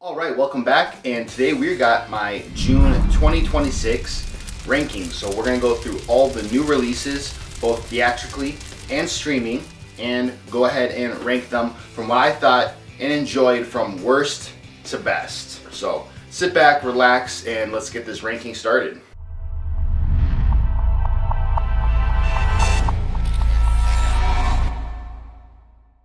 Alright, welcome back, and today we got my June 2026 ranking. So we're going to go through all the new releases, both theatrically and streaming, and go ahead and rank them from what I thought and enjoyed from worst to best. So sit back, relax, and let's get this ranking started.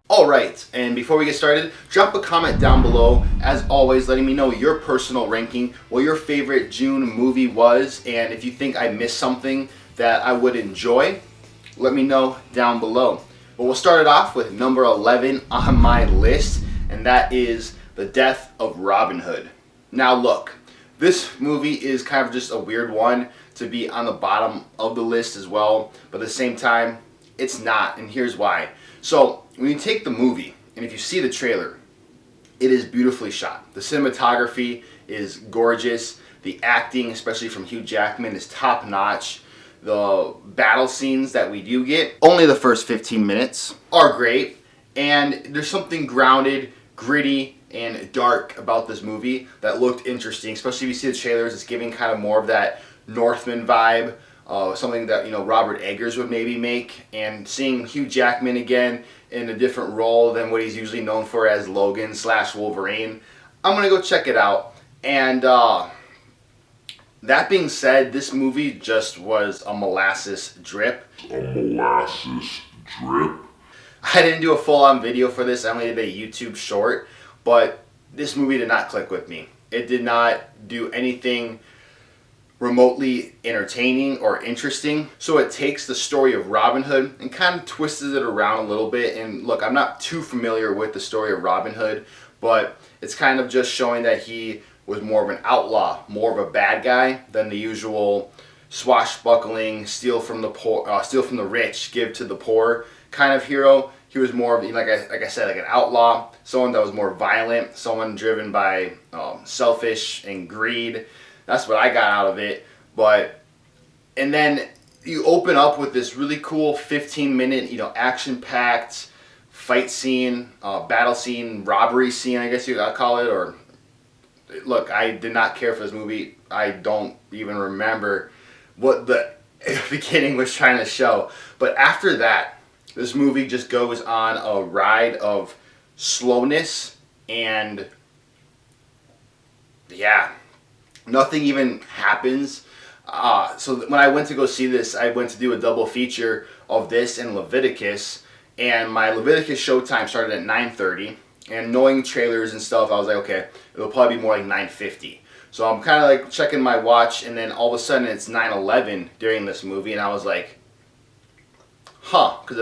Alright, and before we get started, drop a comment down below, as always, letting me know your personal ranking, what your favorite June movie was, and if you think I missed something that I would enjoy, let me know down below. But we'll start it off with number 11 on my list, and that is The Death of Robin Hood. Now look, this movie is kind of just a weird one to be on the bottom of the list as well, but at the same time, it's not, and here's why. So, when you take the movie, and if you see the trailer, it is beautifully shot. The cinematography is gorgeous. The acting, especially from Hugh Jackman, is top notch. The battle scenes that we do get, only the first 15 minutes, are great. And there's something grounded, gritty, and dark about this movie that looked interesting. Especially if you see the trailers, it's giving kind of more of that Northman vibe. Something that, you know, Robert Eggers would maybe make, and seeing Hugh Jackman again in a different role than what he's usually known for as Logan / Wolverine, I'm gonna go check it out. And that being said, this movie just was a molasses drip. A molasses drip. I didn't do a full-on video for this. I only did a YouTube short, but this movie did not click with me. It did not do anything remotely entertaining or interesting. So it takes the story of Robin Hood and kind of twists it around a little bit. And look, I'm not too familiar with the story of Robin Hood, but it's kind of just showing that he was more of an outlaw, more of a bad guy than the usual swashbuckling, steal from the poor, steal from the rich, give to the poor kind of hero. He was more of, like I said, like an outlaw, someone that was more violent, someone driven by selfish and greed. That's what I got out of it. And then you open up with this really cool 15-minute, action-packed fight scene, battle scene, robbery scene, I guess you gotta call it. Or look, I did not care for this movie. I don't even remember what the beginning was trying to show. But after that, this movie just goes on a ride of slowness and nothing even happens. So when I went to go see this, I went to do a double feature of this and Leviticus, and my Leviticus showtime started at 9:30, and knowing trailers and stuff, I was like, okay, it'll probably be more like 9:50. So I'm kind of like checking my watch, and then all of a sudden it's 9:11 during this movie, and I was like, because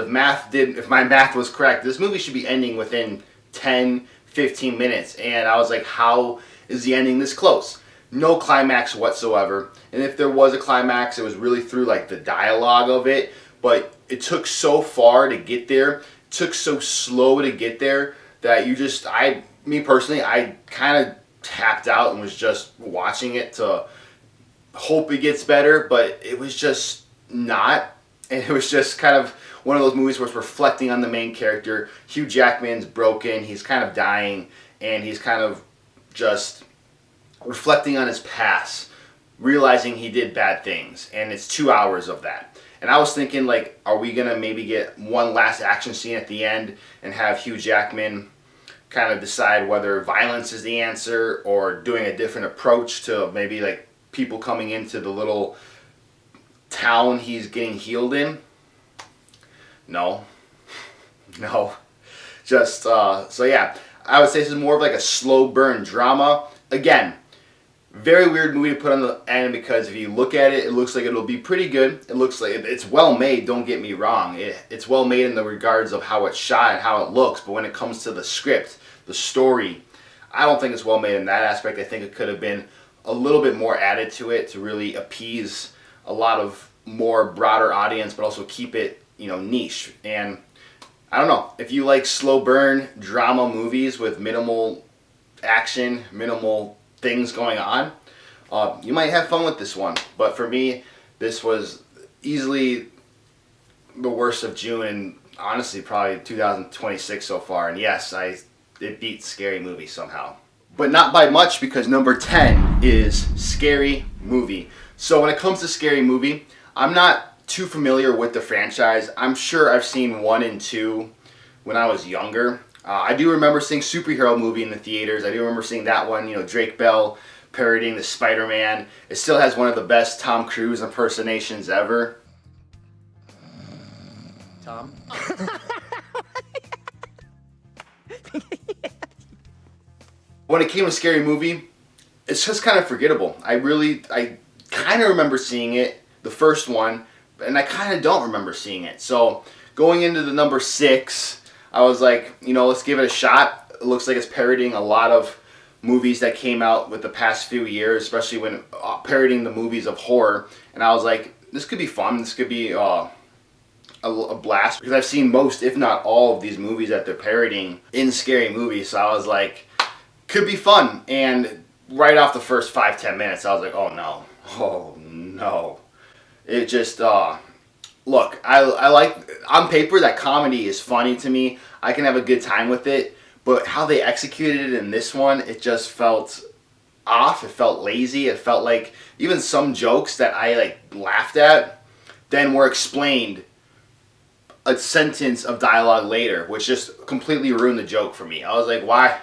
if my math was correct, this movie should be ending within 10-15 minutes, and I was like, how is the ending this close? No climax whatsoever. And if there was a climax, it was really through like the dialogue of it. But it took so far to get there, took so slow to get there, that me personally, I kind of tapped out and was just watching it to hope it gets better. But it was just not. And it was just kind of one of those movies where it's reflecting on the main character. Hugh Jackman's broken, he's kind of dying, and he's kind of just reflecting on his past, realizing he did bad things, and it's 2 hours of that. And I was thinking, like, are we gonna maybe get one last action scene at the end and have Hugh Jackman kind of decide whether violence is the answer, or doing a different approach to maybe like people coming into the little town he's getting healed in? No. Just so yeah, I would say this is more of like a slow burn drama. Again, very weird movie to put on the end, because if you look at it, it looks like it'll be pretty good. It looks like it's well made, don't get me wrong. It's well made in the regards of how it's shot and how it looks, but when it comes to the script, the story, I don't think it's well made in that aspect. I think it could have been a little bit more added to it to really appease a lot of more broader audience, but also keep it, niche. And I don't know, if you like slow burn drama movies with minimal action, minimal things going on, you might have fun with this one. But for me, this was easily the worst of June, and honestly probably 2026 so far. And yes, it beat Scary Movie somehow. but not by much, because number 10 is Scary Movie. So when it comes to Scary Movie, I'm not too familiar with the franchise. I'm sure I've seen 1 and 2 when I was younger. I do remember seeing Superhero Movie in the theaters. I do remember seeing that one, Drake Bell parodying the Spider-Man. It still has one of the best Tom Cruise impersonations ever. Tom? When it came to Scary Movie, it's just kind of forgettable. I kind of remember seeing it, the first one, and I kind of don't remember seeing it. So going into the number 6, I was like, let's give it a shot. It looks like it's parodying a lot of movies that came out with the past few years, especially when parodying the movies of horror. And I was like, this could be fun. This could be a blast, because I've seen most, if not all, of these movies that they're parodying in Scary Movie. So I was like, could be fun. And right off the first 5-10 minutes, I was like, oh no. It just look, I like, on paper, that comedy is funny to me. I can have a good time with it, but how they executed it in this one, it just felt off. It felt lazy. It felt like even some jokes that I laughed at then were explained a sentence of dialogue later, which just completely ruined the joke for me. I was like, why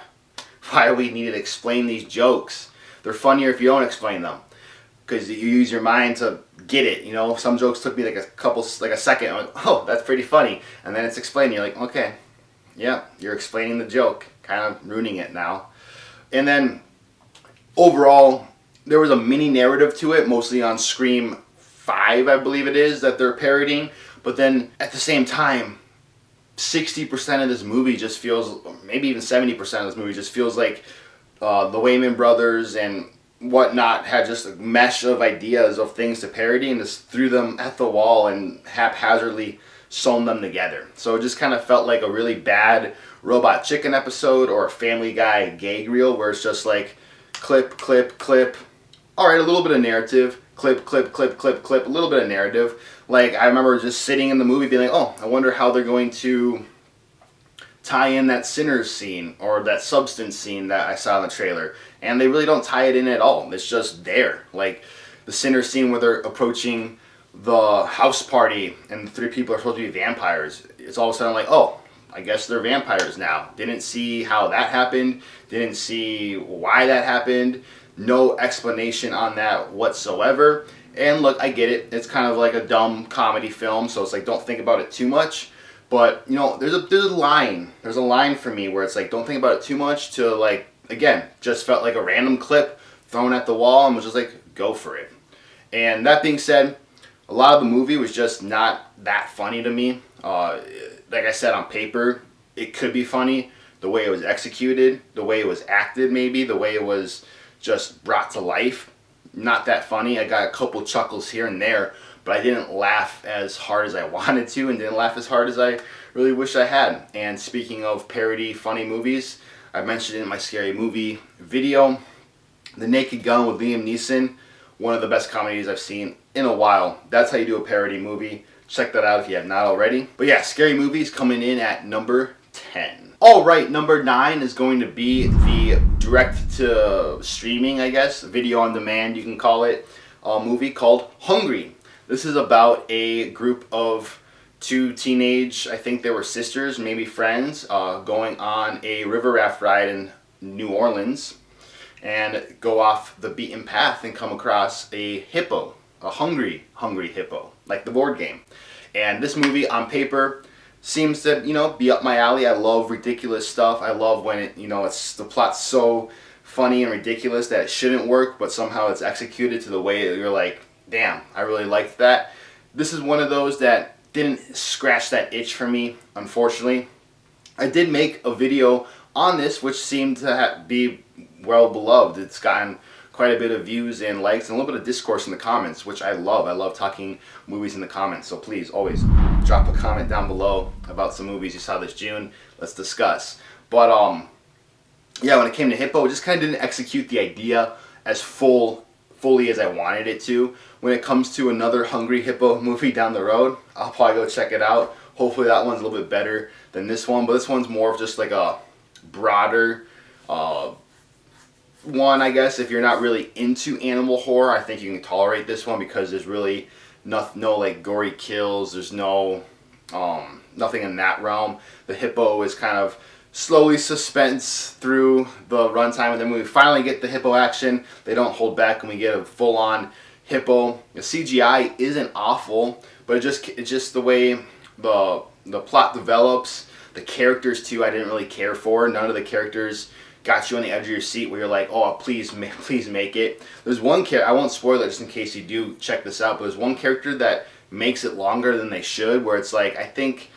do we need to explain these jokes? They're funnier if you don't explain them, because you use your mind to get it. Some jokes took me like a second. I'm like, oh, that's pretty funny, and then it's explained. You're like, okay, yeah, you're explaining the joke, kind of ruining it now. And then overall, there was a mini narrative to it, mostly on Scream 5, I believe it is, that they're parodying. But then at the same time, 60% of this movie just feels, maybe even 70% of this movie just feels like the Wayman brothers and whatnot had just a mesh of ideas of things to parody and just threw them at the wall and haphazardly sewn them together. So it just kind of felt like a really bad Robot Chicken episode or a Family Guy gag reel, where it's just like clip, clip, clip. All right, a little bit of narrative. Clip, clip, clip, clip, clip. A little bit of narrative. Like, I remember just sitting in the movie being like, oh, I wonder how they're going to tie in that Sinners scene or that Substance scene that I saw in the trailer. And they really don't tie it in at all. It's just there. Like, the Sinners scene where they're approaching the house party and the 3 people are supposed to be vampires. It's all of a sudden like, oh, I guess they're vampires now. Didn't see how that happened. Didn't see why that happened. No explanation on that whatsoever. And look, I get it. It's kind of like a dumb comedy film, so it's like, don't think about it too much. But, there's a line. There's a line for me where it's like, don't think about it too much, to like, again, just felt like a random clip thrown at the wall and was just like, go for it. And that being said, a lot of the movie was just not that funny to me. Like I said, on paper, it could be funny. The way it was executed, the way it was acted maybe, the way it was just brought to life, not that funny. I got a couple chuckles here and there, but I didn't laugh as hard as I wanted to, and didn't laugh as hard as I really wish I had. And speaking of parody funny movies, I mentioned it in my Scary Movie video, The Naked Gun with Liam Neeson, one of the best comedies I've seen in a while. That's how you do a parody movie. Check that out if you have not already. But yeah, Scary Movies coming in at number 10. Alright, number 9 is going to be the direct-to-streaming, I guess, video on demand, you can call it, movie called Hungry. This is about a group of 2 teenage, I think they were sisters, maybe friends, going on a river raft ride in New Orleans, and go off the beaten path and come across a hippo, a hungry hippo, like the board game. And this movie, on paper, seems to, be up my alley. I love ridiculous stuff. I love when it, it's the plot's so funny and ridiculous that it shouldn't work, but somehow it's executed to the way that you're like, damn, I really liked that. This is one of those that didn't scratch that itch for me, unfortunately. I did make a video on this, which seemed to be well beloved. It's gotten quite a bit of views and likes and a little bit of discourse in the comments, which I love. I love talking movies in the comments, so please always drop a comment down below about some movies you saw this June. Let's discuss. But yeah, when it came to Hippo, it just kind of didn't execute the idea as fully as I wanted it to. When it comes to another Hungry Hippo movie down the road, I'll probably go check it out. Hopefully that one's a little bit better than this one, but this one's more of just like a broader one, I guess, if you're not really into animal horror. I think you can tolerate this one because there's really no like gory kills. There's no nothing in that realm. The hippo is kind of slowly suspense through the runtime, and then when we finally get the hippo action, they don't hold back, and we get a full-on hippo. The CGI isn't awful, but it's just the way the plot develops. The characters too, I didn't really care for. None of the characters got you on the edge of your seat where you're like, oh, please make it. There's one character, I won't spoil it just in case you do check this out, but there's one character that makes it longer than they should, where it's like, I think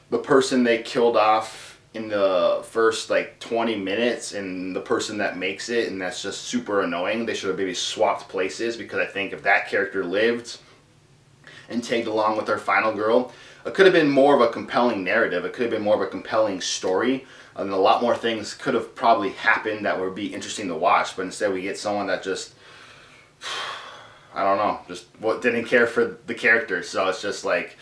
the person they killed off in the first like 20 minutes and the person that makes it, and that's just super annoying. They should have maybe swapped places, because I think if that character lived and tagged along with our final girl, it could have been more of a compelling narrative. It could have been more of a compelling story, and a lot more things could have probably happened that would be interesting to watch. But instead we get someone that just, I don't know, just didn't care for the characters. So it's just like,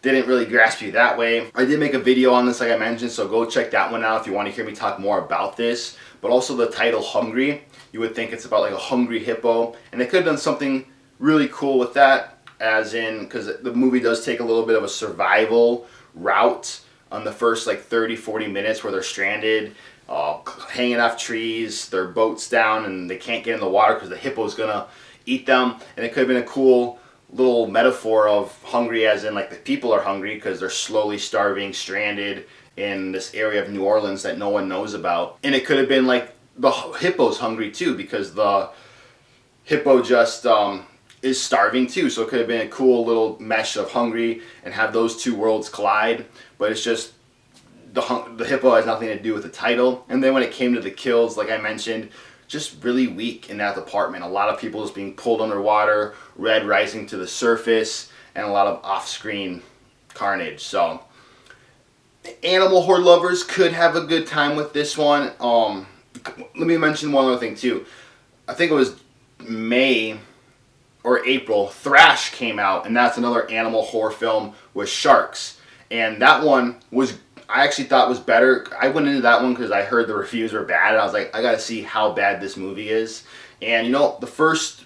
didn't really grasp you that way. I did make a video on this, like I mentioned, so go check that one out if you want to hear me talk more about this. But also the title Hungry, you would think it's about like a hungry hippo, and they could have done something really cool with that, as in, because the movie does take a little bit of a survival route on the first like 30-40 minutes where they're stranded, hanging off trees, their boat's down, and they can't get in the water because the hippo's gonna eat them. And it could have been a cool little metaphor of hungry, as in like the people are hungry because they're slowly starving, stranded in this area of New Orleans that no one knows about. And it could have been like the hippo's hungry too, because the hippo just is starving too. So it could have been a cool little mesh of hungry and have those two worlds collide. But it's just the hippo has nothing to do with the title. And then when it came to the kills, like I mentioned, just really weak in that department. A lot of people just being pulled underwater, red rising to the surface, and a lot of off-screen carnage. So animal horror lovers could have a good time with this one. Let me mention one other thing too. I think it was May or April, Thrash came out, and that's another animal horror film with sharks. And that one was, I actually thought was better. I went into that one because I heard the reviews were bad, and I was like, I gotta see how bad this movie is. And you know, the first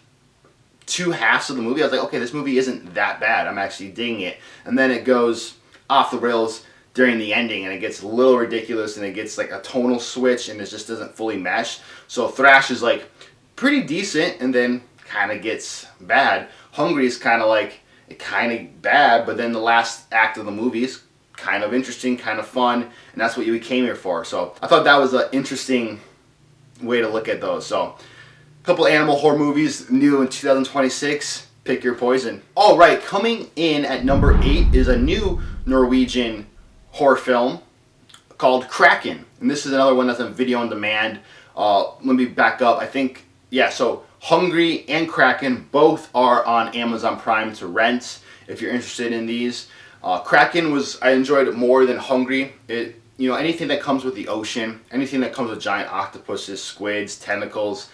two halves of the movie, I was like, okay, this movie isn't that bad. I'm actually digging it. And then it goes off the rails during the ending, and it gets a little ridiculous, and it gets like a tonal switch, and it just doesn't fully mesh. So Thrash is like pretty decent, and then kind of gets bad. Hungry is kind of like, kind of bad, but then the last act of the movie is kind of interesting, kind of fun, and that's what you came here for. So I thought that was an interesting way to look at those. So a couple animal horror movies new in 2026. Pick your poison. All right, coming in at number 8 is a new Norwegian horror film called Kraken, and this is another one that's on video on demand. Let me back up. I think, yeah, so Hungry and Kraken both are on Amazon Prime to rent if you're interested in these. Kraken I enjoyed it more than Hungry. You know, anything that comes with the ocean, anything that comes with giant octopuses, squids, tentacles,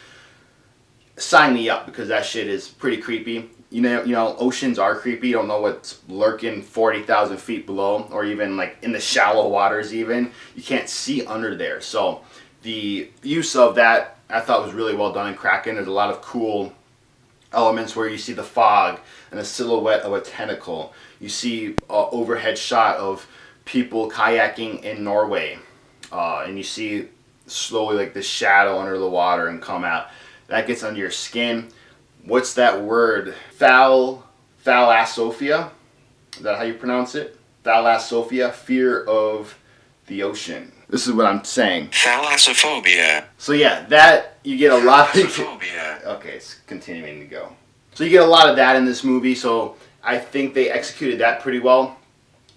sign me up, because that shit is pretty creepy. You know, oceans are creepy. You don't know what's lurking 40,000 feet below, or even like in the shallow waters even. You can't see under there. So the use of that I thought was really well done in Kraken. There's a lot of cool elements where you see the fog and a silhouette of a tentacle. You see an overhead shot of people kayaking in Norway, and you see slowly like the shadow under the water and come out. That gets under your skin. What's that word? Thalassophia? Is that how you pronounce it? Thalassophia, fear of the ocean. This is what I'm saying. Thalassophobia. So yeah, that you get a lot of. Thalassophobia. Okay, it's continuing to go. So you get a lot of that in this movie. So I think they executed that pretty well.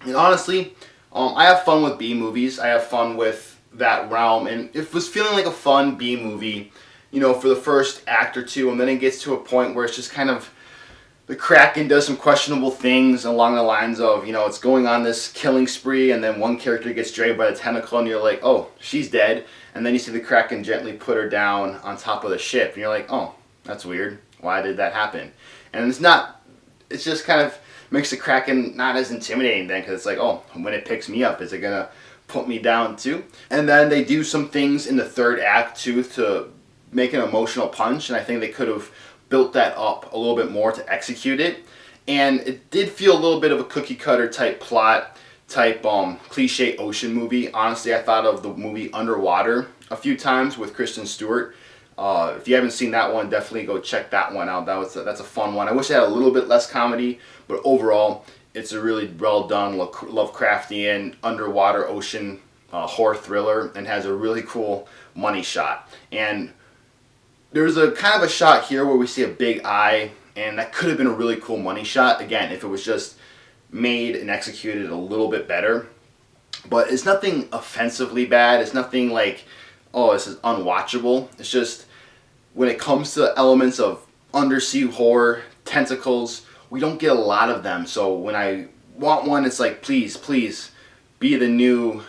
And honestly, I have fun with B movies. I have fun with that realm, and it was feeling like a fun B movie, you know, for the first act or two, and then it gets to a point where it's just kind of, the Kraken does some questionable things along the lines of, you know, it's going on this killing spree, and then one character gets dragged by the tentacle, and you're like, oh, she's dead. And then you see the Kraken gently put her down on top of the ship, and you're like, oh, that's weird. Why did that happen? And it's just kind of makes the Kraken not as intimidating then, because it's like, oh, when it picks me up, is it going to put me down too? And then they do some things in the third act too to make an emotional punch, and I think they could have built that up a little bit more to execute it. And it did feel a little bit of a cookie cutter type plot, type cliche ocean movie. Honestly, I thought of the movie Underwater a few times with Kristen Stewart. If you haven't seen that one, definitely go check that one out. That's a fun one. I wish it had a little bit less comedy, but overall, it's a really well done Lovecraftian underwater ocean horror thriller, and has a really cool money shot. And there's a kind of a shot here where we see a big eye, and that could have been a really cool money shot, again, if it was just made and executed a little bit better. But it's nothing offensively bad. It's nothing like, oh, this is unwatchable. It's just, when it comes to elements of undersea horror, tentacles, we don't get a lot of them. So when I want one, it's like, please, please, be the new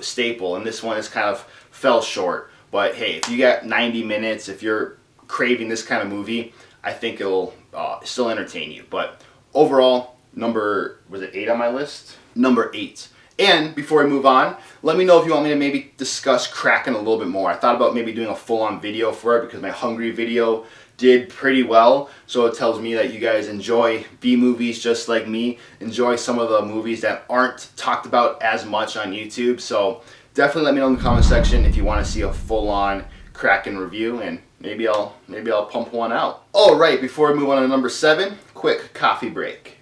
staple. And this one is kind of fell short. But hey, if you got 90 minutes, if you're craving this kind of movie, I think it'll still entertain you. But overall, was it 8 on my list? Number 8. And before I move on, let me know if you want me to maybe discuss Kraken a little bit more. I thought about maybe doing a full-on video for it because my Hungry video did pretty well. So it tells me that you guys enjoy B-movies just like me, enjoy some of the movies that aren't talked about as much on YouTube. So definitely let me know in the comment section if you want to see a full-on Kraken review, and maybe I'll pump one out. All right, before I move on to number 7, quick coffee break.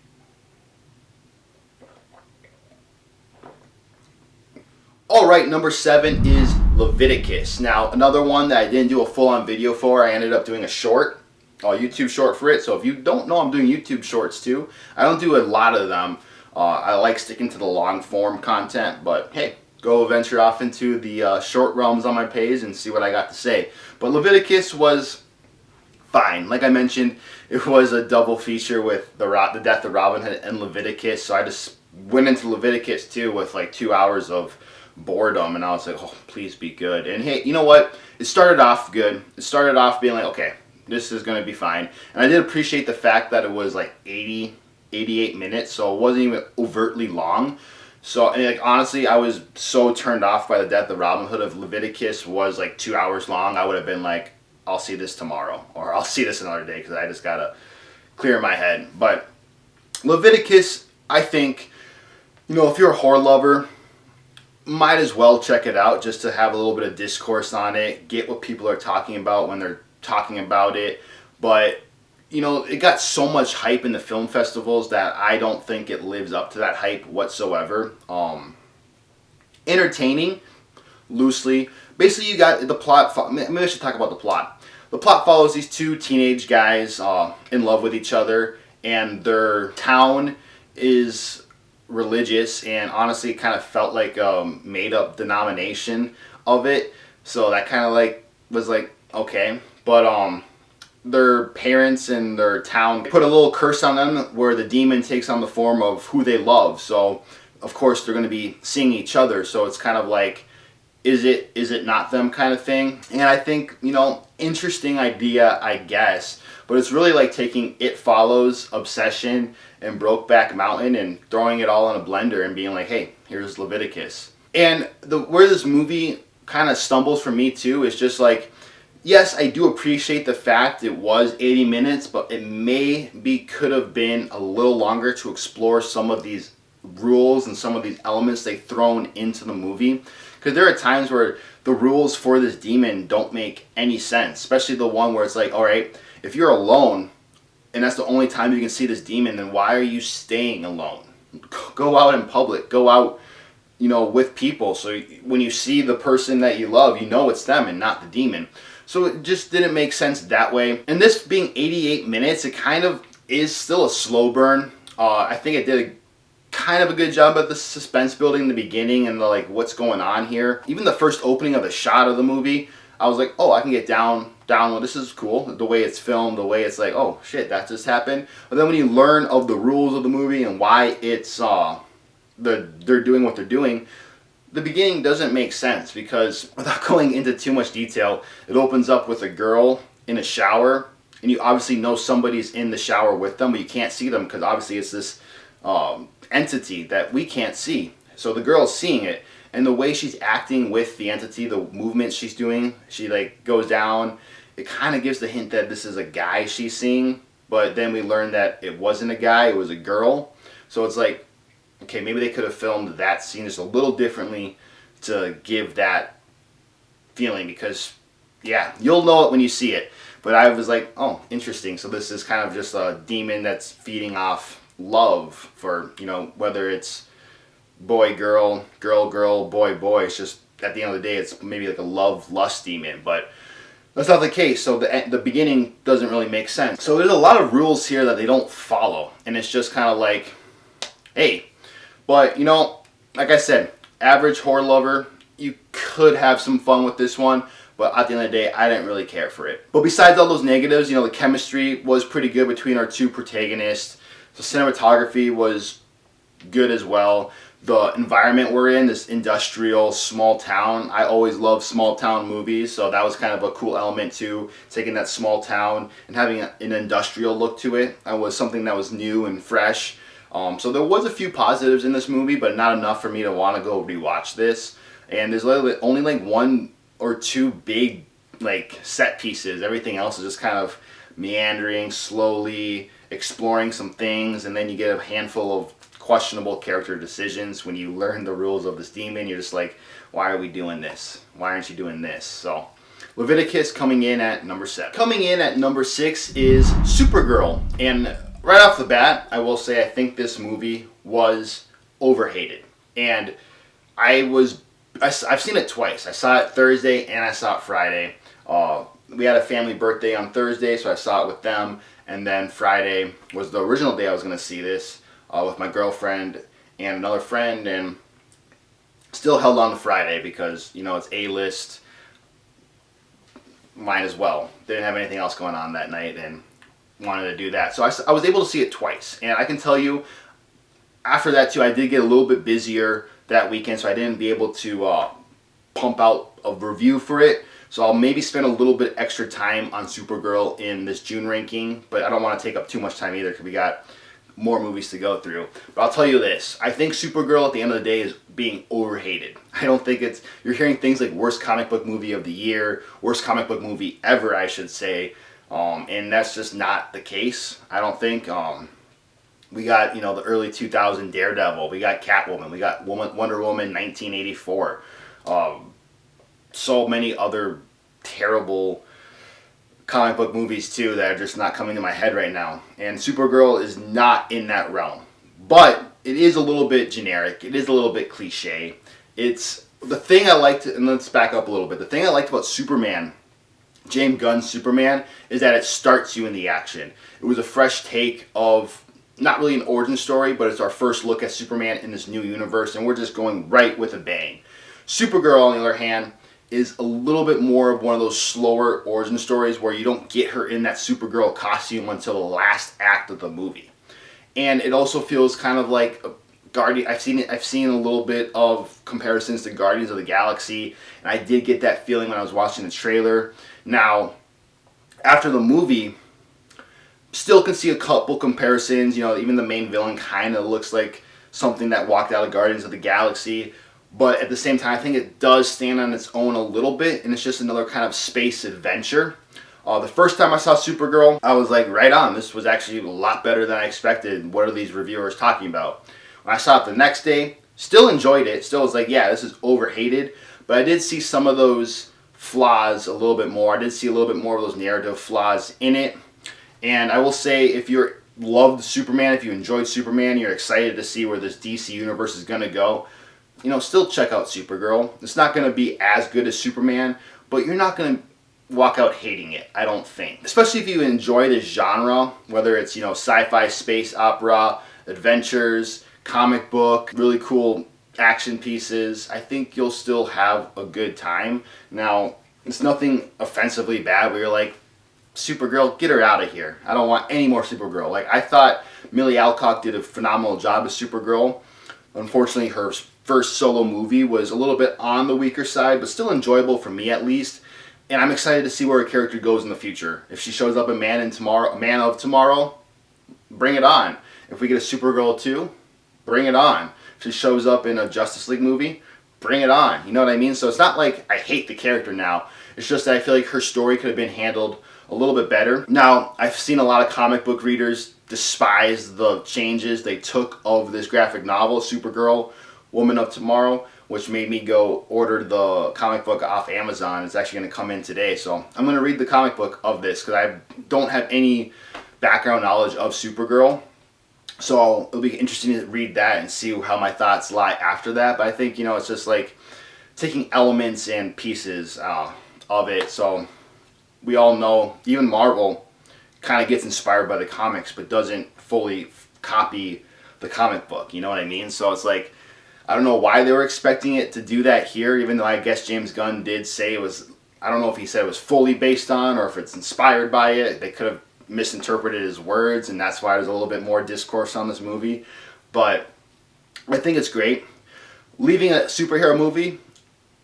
Alright, number 7 is Leviticus. Now, another one that I didn't do a full-on video for. I ended up doing a short, a YouTube short for it. So if you don't know, I'm doing YouTube shorts too. I don't do a lot of them. I like sticking to the long-form content, but hey, go venture off into the short realms on my page and see what I got to say. But Leviticus was fine. Like I mentioned, it was a double feature with the death of Robin Hood and Leviticus. So I just went into Leviticus too with like 2 hours of boredom, and I was like, oh, please be good. And hey, you know what? It started off good. It started off being like, okay, this is going to be fine. And I did appreciate the fact that it was like 88 minutes, so it wasn't even overtly long. So, and like, honestly, I was so turned off by the death of Robin Hood. If Leviticus was like 2 hours long, I would have been like, I'll see this tomorrow, or I'll see this another day, because I just got to clear my head. But Leviticus, I think, you know, if you're a horror lover, might as well check it out just to have a little bit of discourse on it, get what people are talking about when they're talking about it. But, you know, it got so much hype in the film festivals that I don't think it lives up to that hype whatsoever. Entertaining, loosely. Basically, you got the plot. Maybe I should talk about the plot. The plot follows these two teenage guys in love with each other, and their town is religious, and honestly kind of felt like a made-up denomination of it. So that kind of like was like, okay. But their parents and their town put a little curse on them where the demon takes on the form of who they love. So of course they're going to be seeing each other. So it's kind of like, is it not them kind of thing. And I think, you know, interesting idea, I guess. But it's really like taking It Follows, Obsession, and Brokeback Mountain and throwing it all in a blender and being like, hey, here's Leviticus. And where this movie kind of stumbles for me too is just like, yes, I do appreciate the fact it was 80 minutes, but it could have been a little longer to explore some of these rules and some of these elements they've thrown into the movie. Because there are times where the rules for this demon don't make any sense, especially the one where it's like, all right, if you're alone and that's the only time you can see this demon, then why are you staying alone? Go out in public. Go out, you know, with people. So when you see the person that you love, you know it's them and not the demon. So it just didn't make sense that way. And this being 88 minutes, it kind of is still a slow burn. I think it did kind of a good job at the suspense building in the beginning and the like, what's going on here. Even the first opening of the shot of the movie, I was like, oh, I can get down with this. Is cool. The way it's filmed, the way it's like, oh shit, that just happened. But then when you learn of the rules of the movie and why it's they're doing what they're doing, the beginning doesn't make sense, because without going into too much detail, it opens up with a girl in a shower, and you obviously know somebody's in the shower with them, but you can't see them because obviously it's this entity that we can't see. So the girl's seeing it, And the way she's acting with the entity, the movements she's doing, she like goes down, it kind of gives the hint that this is a guy she's seeing, but then we learn that it wasn't a guy, it was a girl. So it's like, okay, maybe they could have filmed that scene just a little differently to give that feeling, because yeah, you'll know it when you see it. But I was like, oh, interesting. So this is kind of just a demon that's feeding off love for, you know, whether it's boy, girl, girl, girl, boy, boy. It's just, at the end of the day, it's maybe like a love, lust demon. But that's not the case. So the beginning doesn't really make sense. So there's a lot of rules here that they don't follow. And it's just kind of like, hey. But, you know, like I said, average horror lover, you could have some fun with this one. But at the end of the day, I didn't really care for it. But besides all those negatives, you know, the chemistry was pretty good between our two protagonists. The cinematography was good as well. The environment we're in, this industrial small town, I always love small town movies, so that was kind of a cool element too, taking that small town and having an industrial look to it. That was something that was new and fresh. So there was a few positives in this movie, but not enough for me to want to go rewatch this. And there's only like one or two big like set pieces. Everything else is just kind of meandering, slowly exploring some things, and then you get a handful of questionable character decisions. When you learn the rules of this demon, you're just like, why are we doing this? Why aren't you doing this? So Leviticus coming in at number 7. Coming in at number 6 is Supergirl. And right off the bat, I will say I think this movie was overhated. And I've seen it twice. I saw it Thursday and I saw it Friday. We had a family birthday on Thursday, so I saw it with them. And then Friday was the original day I was going to see this with my girlfriend and another friend. And still held on to Friday because, you know, it's A-list. Might as well. Didn't have anything else going on that night and wanted to do that. So I was able to see it twice. And I can tell you, after that too, I did get a little bit busier that weekend, so I didn't be able to pump out a review for it. So I'll maybe spend a little bit extra time on Supergirl in this June ranking, but I don't want to take up too much time either because we got more movies to go through. But I'll tell you this, I think Supergirl at the end of the day is being overhated. I don't think you're hearing things like worst comic book movie of the year, worst comic book movie ever, I should say, and that's just not the case, I don't think. We got, you know, the early 2000 Daredevil, we got Catwoman, we got Wonder Woman 1984, so many other terrible comic book movies too that are just not coming to my head right now. And Supergirl is not in that realm. But it is a little bit generic, it is a little bit cliche. It's the thing I liked, and let's back up a little bit. The thing I liked about Superman, James Gunn's Superman, is that it starts you in the action. It was a fresh take of not really an origin story, but it's our first look at Superman in this new universe, and we're just going right with a bang. Supergirl, on the other hand, is a little bit more of one of those slower origin stories where you don't get her in that Supergirl costume until the last act of the movie. And it also feels kind of like I've seen a little bit of comparisons to Guardians of the Galaxy, and I did get that feeling when I was watching the trailer. Now, after the movie, still can see a couple comparisons. You know, even the main villain kind of looks like something that walked out of Guardians of the Galaxy. But at the same time, I think it does stand on its own a little bit, and it's just another kind of space adventure. The first time I saw Supergirl, I was like, right on. This was actually a lot better than I expected. What are these reviewers talking about? When I saw it the next day, still enjoyed it. Still was like, yeah, this is overhated. But I did see some of those flaws a little bit more. I did see a little bit more of those narrative flaws in it. And I will say, if you loved Superman, if you enjoyed Superman, you're excited to see where this DC universe is going to go, you know, still check out Supergirl. It's not going to be as good as Superman, but you're not going to walk out hating it, I don't think. Especially if you enjoy this genre, whether it's, you know, sci-fi, space opera, adventures, comic book, really cool action pieces, I think you'll still have a good time. Now, it's nothing offensively bad where you're like, Supergirl, get her out of here. I don't want any more Supergirl. Like, I thought Millie Alcock did a phenomenal job as Supergirl. Unfortunately, her first solo movie was a little bit on the weaker side, but still enjoyable for me at least. And I'm excited to see where her character goes in the future. If she shows up in Man of Tomorrow, bring it on. If we get a Supergirl 2, bring it on. If she shows up in a Justice League movie, bring it on. You know what I mean? So it's not like I hate the character now. It's just that I feel like her story could have been handled a little bit better. Now, I've seen a lot of comic book readers despise the changes they took of this graphic novel, Supergirl, Woman of Tomorrow, which made me go order the comic book off Amazon. It's actually going to come in today. So I'm going to read the comic book of this because I don't have any background knowledge of Supergirl. So it'll be interesting to read that and see how my thoughts lie after that. But I think, you know, it's just like taking elements and pieces of it. So we all know, even Marvel kind of gets inspired by the comics, but doesn't fully copy the comic book. You know what I mean? So it's like, I don't know why they were expecting it to do that here, even though I guess James Gunn did say it was, I don't know if he said it was fully based on or if it's inspired by it. They could have misinterpreted his words, and that's why there's a little bit more discourse on this movie. But I think it's great. Leaving a superhero movie,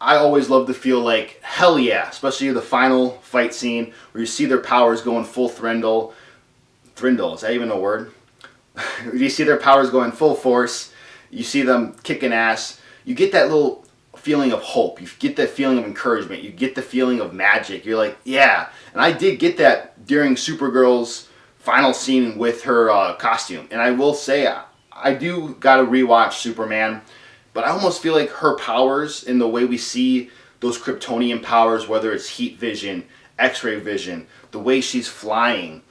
I always love to feel like, hell yeah, especially the final fight scene where you see their powers going full thrindle. Thrindle, is that even a word? You see their powers going full force. You see them kicking ass. You get that little feeling of hope. You get that feeling of encouragement. You get the feeling of magic. You're like, yeah. And I did get that during Supergirl's final scene with her costume. And I will say, I do got to rewatch Superman. But I almost feel like her powers in the way we see those Kryptonian powers, whether it's heat vision, X-ray vision, the way she's flying,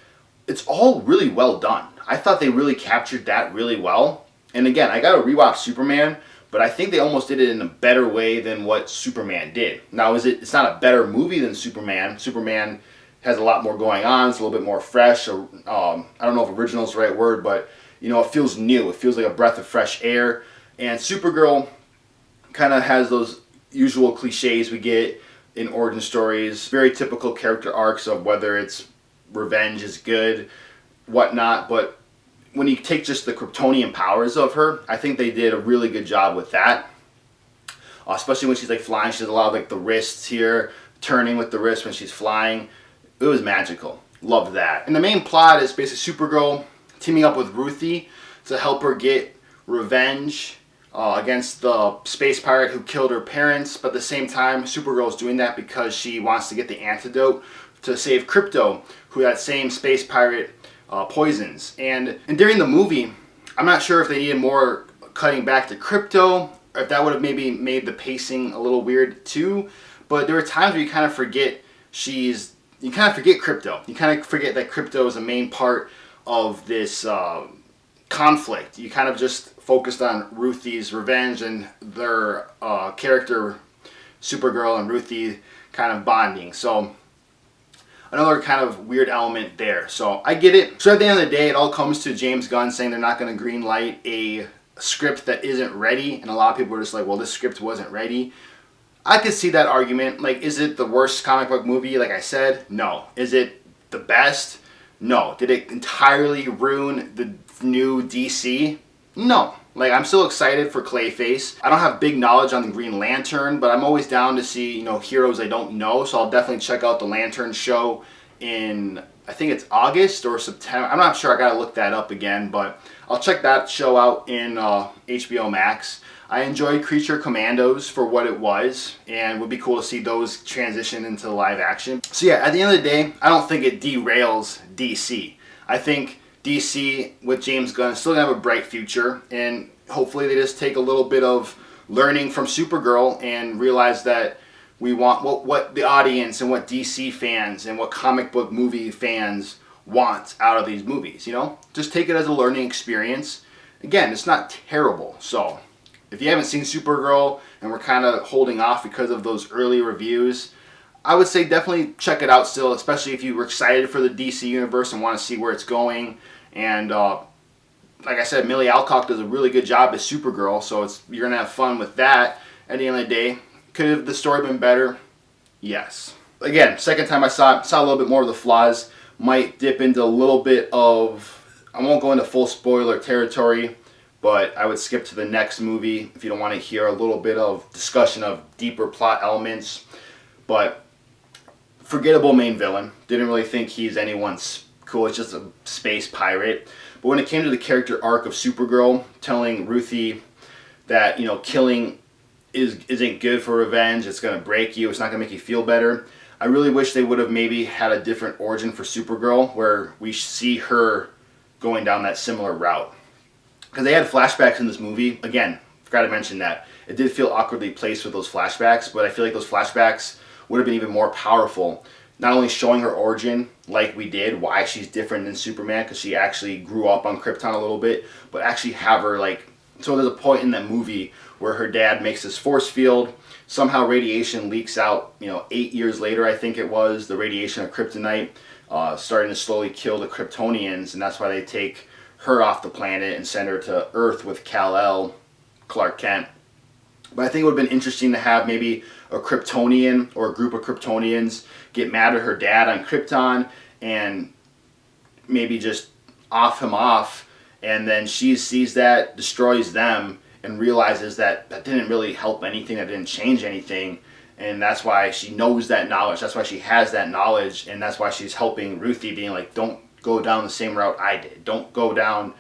it's all really well done. I thought they really captured that really well. And again, I got to rewatch Superman, but I think they almost did it in a better way than what Superman did. Now, it's not a better movie than Superman. Superman has a lot more going on. It's a little bit more fresh. I don't know if original is the right word, but you know, it feels new. It feels like a breath of fresh air. And Supergirl kind of has those usual cliches we get in origin stories, very typical character arcs of whether it's revenge is good, whatnot. But when you take just the Kryptonian powers of her, I think they did a really good job with that. Especially when she's like flying, she has a lot of like the wrists here, turning with the wrist when she's flying. It was magical. Loved that. And the main plot is basically Supergirl teaming up with Ruthie to help her get revenge against the space pirate who killed her parents. But at the same time, Supergirl is doing that because she wants to get the antidote to save Krypto, who that same space pirate poisons. And during the movie, I'm not sure if they needed more cutting back to Krypto, or if that would have maybe made the pacing a little weird too. But there were times where you kind of forget Krypto. You kind of forget that Krypto is a main part of this conflict. You kind of just focused on Ruthie's revenge and their character, Supergirl and Ruthie, kind of bonding. So another kind of weird element there. So I get it. So at the end of the day, it all comes to James Gunn saying they're not going to green light a script that isn't ready. And a lot of people are just like, well, this script wasn't ready. I could see that argument. Like, is it the worst comic book movie? Like I said, no. Is it the best? No. Did it entirely ruin the new DC? No. Like, I'm still excited for Clayface. I don't have big knowledge on the Green Lantern, but I'm always down to see, you know, heroes I don't know. So I'll definitely check out the Lantern show in, I think it's August or September. I'm not sure. I gotta look that up again, but I'll check that show out in HBO Max. I enjoyed Creature Commandos for what it was, and it would be cool to see those transition into live action. So yeah, at the end of the day, I don't think it derails DC. I think DC with James Gunn is still going to have a bright future, and hopefully they just take a little bit of learning from Supergirl and realize that we want what the audience and what DC fans and what comic book movie fans want out of these movies, you know? Just take it as a learning experience. Again, it's not terrible, so if you haven't seen Supergirl and we're kind of holding off because of those early reviews, I would say definitely check it out still, especially if you were excited for the DC universe and want to see where it's going. And like I said, Millie Alcock does a really good job as Supergirl, so you're going to have fun with that. At the end of the day, could have the story been better? Yes. Again, second time I saw a little bit more of the flaws. Might dip into a little bit of, I won't go into full spoiler territory, but I would skip to the next movie if you don't want to hear a little bit of discussion of deeper plot elements. But forgettable main villain. Didn't really think he's anyone's cool. It's just a space pirate. But when it came to the character arc of Supergirl, telling Ruthie that, you know, killing isn't good for revenge. It's gonna break you. It's not gonna make you feel better. I really wish they would have maybe had a different origin for Supergirl, where we see her going down that similar route. Because they had flashbacks in this movie. Again, forgot to mention that. It did feel awkwardly placed with those flashbacks, but I feel like those flashbacks would have been even more powerful. Not only showing her origin, like we did, why she's different than Superman, because she actually grew up on Krypton a little bit, but actually have her, like, so there's a point in that movie where her dad makes this force field, somehow radiation leaks out, 8 years later, I think it was, the radiation of kryptonite, starting to slowly kill the Kryptonians, and that's why they take her off the planet and send her to Earth with Kal-El, Clark Kent. But I think it would have been interesting to have maybe a Kryptonian or a group of Kryptonians get mad at her dad on Krypton and maybe just off him off, and then she sees that, destroys them, and realizes that that didn't really help anything, that didn't change anything, and that's why she knows that knowledge, that's why she has that knowledge, and that's why she's helping Ruthie, being like, don't go down the same route I did, don't go down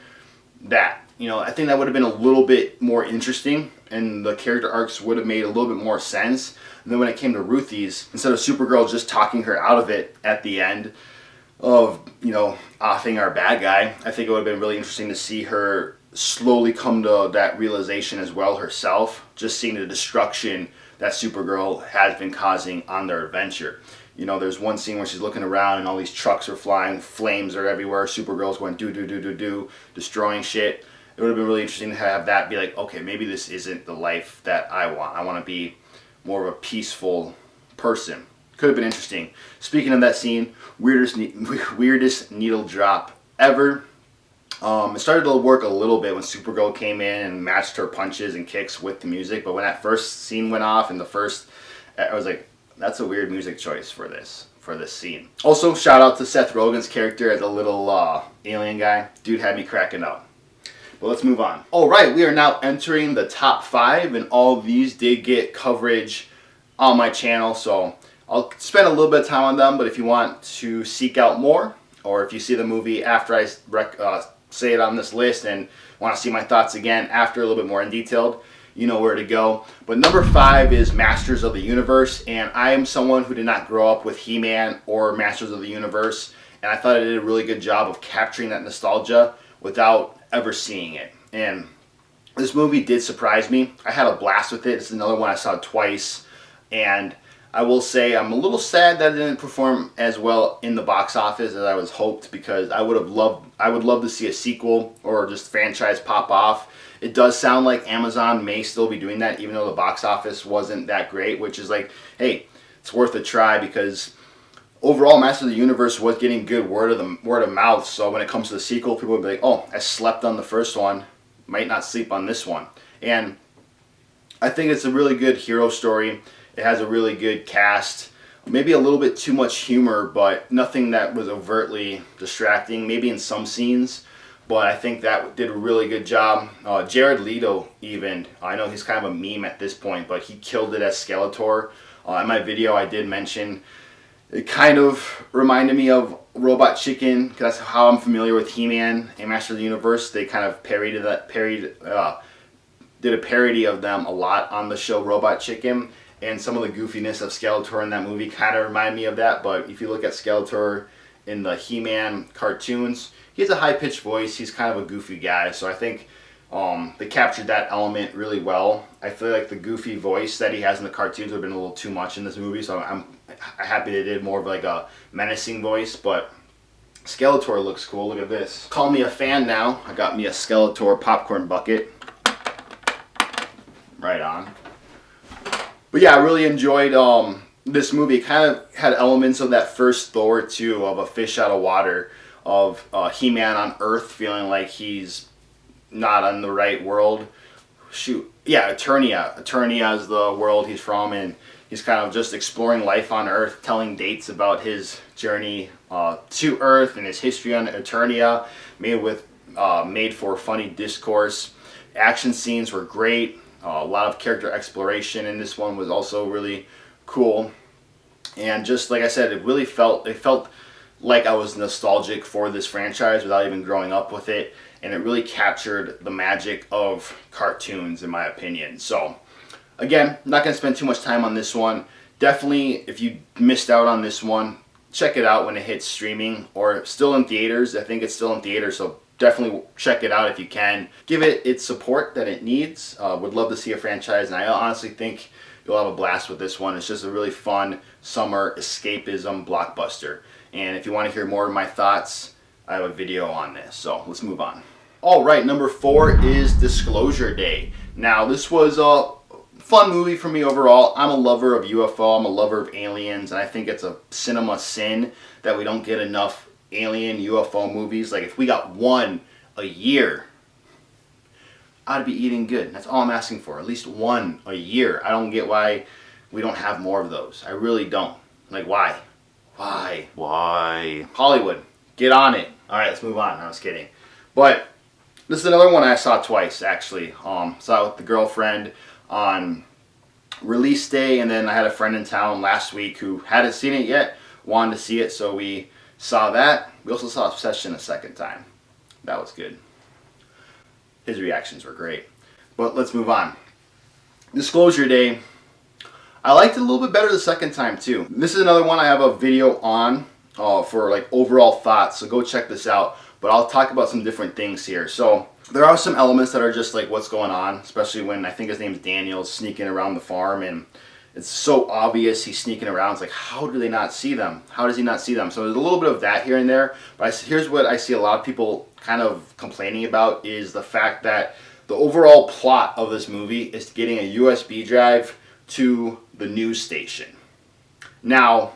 that. I think that would have been a little bit more interesting, and the character arcs would have made a little bit more sense. And then when it came to Ruthie's, instead of Supergirl just talking her out of it at the end of, offing our bad guy, I think it would have been really interesting to see her slowly come to that realization as well herself, just seeing the destruction that Supergirl has been causing on their adventure. There's one scene where she's looking around and all these trucks are flying, flames are everywhere, Supergirl's going do, destroying shit. It would have been really interesting to have that be like, okay, maybe this isn't the life that I want. I want to be more of a peaceful person. Could have been interesting. Speaking of that scene, weirdest needle drop ever. It started to work a little bit when Supergirl came in and matched her punches and kicks with the music, but when that first scene went off I was like, that's a weird music choice for this scene. Also, shout out to Seth Rogen's character as a little alien guy. Dude had me cracking up. But let's move on. Alright, we are now entering the top 5, and all of these did get coverage on my channel, so I'll spend a little bit of time on them, but if you want to seek out more, or if you see the movie after I say it on this list and want to see my thoughts again after a little bit more in detail, you know where to go. But number 5 is Masters of the Universe, and I am someone who did not grow up with He-Man or Masters of the Universe, and I thought I did a really good job of capturing that nostalgia without ever seeing it. And this movie did surprise me. I had a blast with it. It's another one I saw twice, and I will say I'm a little sad that it didn't perform as well in the box office as I was hoped, because I would love to see a sequel or just franchise pop off. It does sound like Amazon may still be doing that, even though the box office wasn't that great, which is like, hey, it's worth a try, because overall, Master of the Universe was getting good word of mouth. So when it comes to the sequel, people would be like, "Oh, I slept on the first one, might not sleep on this one." And I think it's a really good hero story. It has a really good cast. Maybe a little bit too much humor, but nothing that was overtly distracting. Maybe in some scenes, but I think that did a really good job. Jared Leto, even, I know he's kind of a meme at this point, but he killed it as Skeletor. In my video, I did mention it kind of reminded me of Robot Chicken, because that's how I'm familiar with He-Man and Master of the Universe. They kind of did a parody of them a lot on the show Robot Chicken, and some of the goofiness of Skeletor in that movie kind of remind me of that. But if you look at Skeletor in the He-Man cartoons, he has a high-pitched voice. He's kind of a goofy guy, so I think they captured that element really well. I feel like the goofy voice that he has in the cartoons would have been a little too much in this movie, so I'm happy they did more of like a menacing voice. But Skeletor looks cool. Look at this. Call me a fan now. I got me a Skeletor popcorn bucket. Right on. But yeah, I really enjoyed this movie. It kind of had elements of that first Thor too, of a fish out of water, of He-Man on Earth feeling like he's not on the right world. Eternia. Eternia is the world he's from, and he's kind of just exploring life on Earth, telling dates about his journey to Earth and his history on Eternia, made for funny discourse. Action scenes were great. A lot of character exploration in this one was also really cool. And just like I said, it felt like I was nostalgic for this franchise without even growing up with it. And it really captured the magic of cartoons, in my opinion. So Again, I'm not going to spend too much time on this one. Definitely, if you missed out on this one, check it out when it hits streaming or still in theaters. I think it's still in theaters, so definitely check it out if you can. Give it its support that it needs. Would love to see a franchise, and I honestly think you'll have a blast with this one. It's just a really fun summer escapism blockbuster. And if you want to hear more of my thoughts, I have a video on this. So let's move on. All right, number 4 is Disclosure Day. Now, this was a fun movie for me overall. I'm a lover of UFO, I'm a lover of aliens, and I think it's a cinema sin that we don't get enough alien UFO movies. Like, if we got one a year, I'd be eating good. That's all I'm asking for. At least one a year. I don't get why we don't have more of those. I really don't. Like, why? Why? Hollywood, get on it. All right, let's move on. I was kidding. But this is another one I saw twice, actually. Saw it with the girlfriend on release day, and then I had a friend in town last week who hadn't seen it yet, wanted to see it, so we saw that. We also saw Obsession a second time. That was good. His reactions were great. But let's move on. Disclosure Day, I liked it a little bit better the second time too. This is another one I have a video on for like overall thoughts, so go check this out. But I'll talk about some different things here. So there are some elements that are just like what's going on, especially when I think his name's Daniel sneaking around the farm, and it's so obvious he's sneaking around. It's like, how do they not see them? How does he not see them? So there's a little bit of that here and there. But here's what I see a lot of people kind of complaining about is the fact that the overall plot of this movie is getting a USB drive to the news station. Now,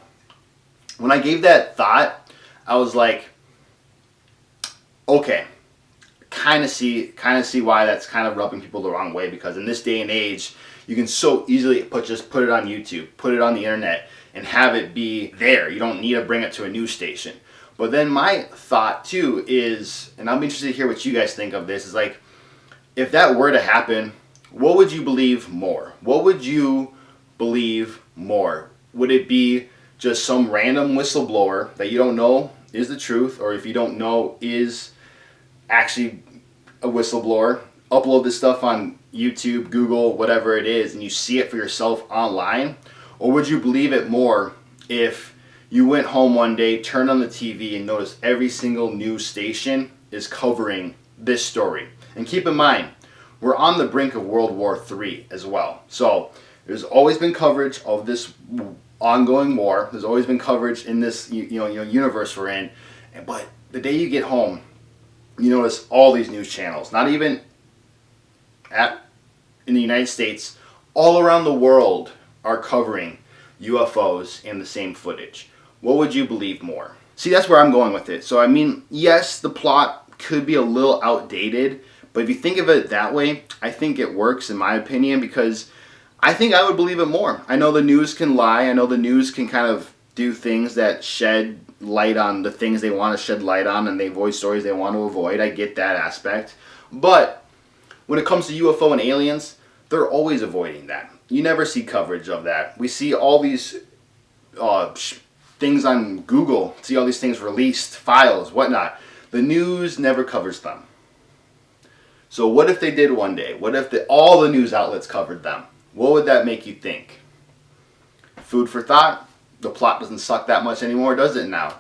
when I gave that thought, I was like, okay, kind of see why that's kind of rubbing people the wrong way, because in this day and age, you can so easily just put it on YouTube, put it on the internet, and have it be there. You don't need to bring it to a news station. But then my thought too is, and I'm interested to hear what you guys think of this, is like, if that were to happen, what would you believe more? What would you believe more? Would it be just some random whistleblower that you don't know is the truth, or if you don't know is actually a whistleblower, upload this stuff on YouTube, Google, whatever it is, and you see it for yourself online? Or would you believe it more if you went home one day, turned on the TV, and noticed every single news station is covering this story? And keep in mind, we're on the brink of World War III as well. So there's always been coverage of this ongoing war. There's always been coverage in this universe we're in. But the day you get home, you notice all these news channels, not even in the United States, all around the world are covering UFOs and the same footage. What would you believe more? See, that's where I'm going with it. So I mean, yes, the plot could be a little outdated, but if you think of it that way, I think it works in my opinion, because I think I would believe it more. I know the news can lie. I know the news can kind of do things that shed light on the things they want to shed light on, and they avoid stories they want to avoid. I get that aspect. But when it comes to UFO and aliens, they're always avoiding that. You never see coverage of that. We see all these things on Google, see all these things released, files, whatnot. The news never covers them. So what if they did one day? What if all the news outlets covered them? What would that make you think? Food for thought. The plot doesn't suck that much anymore, does it now?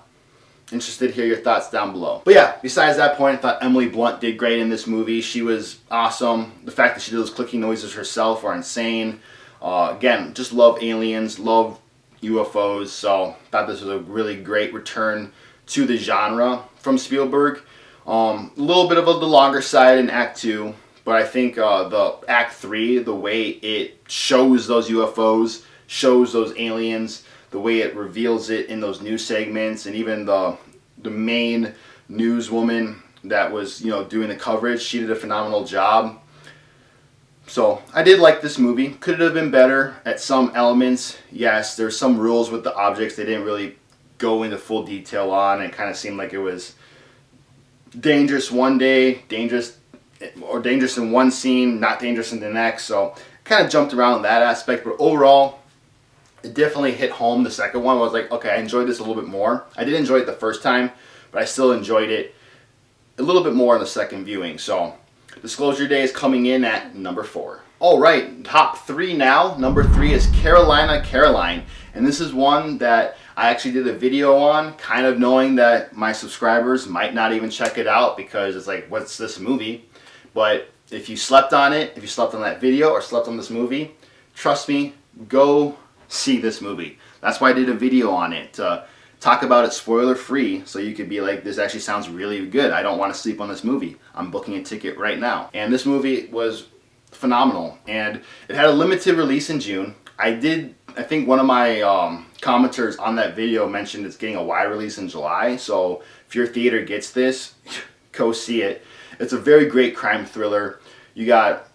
Interested to hear your thoughts down below. But yeah, besides that point, I thought Emily Blunt did great in this movie. She was awesome. The fact that she did those clicking noises herself are insane. Again, just love aliens, love UFOs, so thought this was a really great return to the genre from Spielberg. A little bit of the longer side in Act 2, but I think the Act 3, the way it shows those UFOs, shows those aliens, the way it reveals it in those news segments, and even the main newswoman that was doing the coverage, she did a phenomenal job. So I did like this movie. Could it have been better at some elements? Yes, there's some rules with the objects they didn't really go into full detail on. It kind of seemed like it was dangerous one day, dangerous in one scene, not dangerous in the next. So kind of jumped around in that aspect, but overall, it definitely hit home. The second one was like, okay, I enjoyed this a little bit more. I did enjoy it the first time, but I still enjoyed it a little bit more in the second viewing. So Disclosure Day is coming in at number 4. All right, top three now. Number three is Carolina, Caroline. And this is one that I actually did a video on, kind of knowing that my subscribers might not even check it out because it's like, what's this movie? But if you slept on it, if you slept on that video or slept on this movie, trust me, go see this movie. That's why I did a video on it. Talk about it spoiler free, so you could be like, this actually sounds really good. I don't want to sleep on this movie. I'm booking a ticket right now. And this movie was phenomenal, and it had a limited release in June. I think one of my commenters on that video mentioned it's getting a wide release in July, so if your theater gets this, go see it. It's a very great crime thriller. You got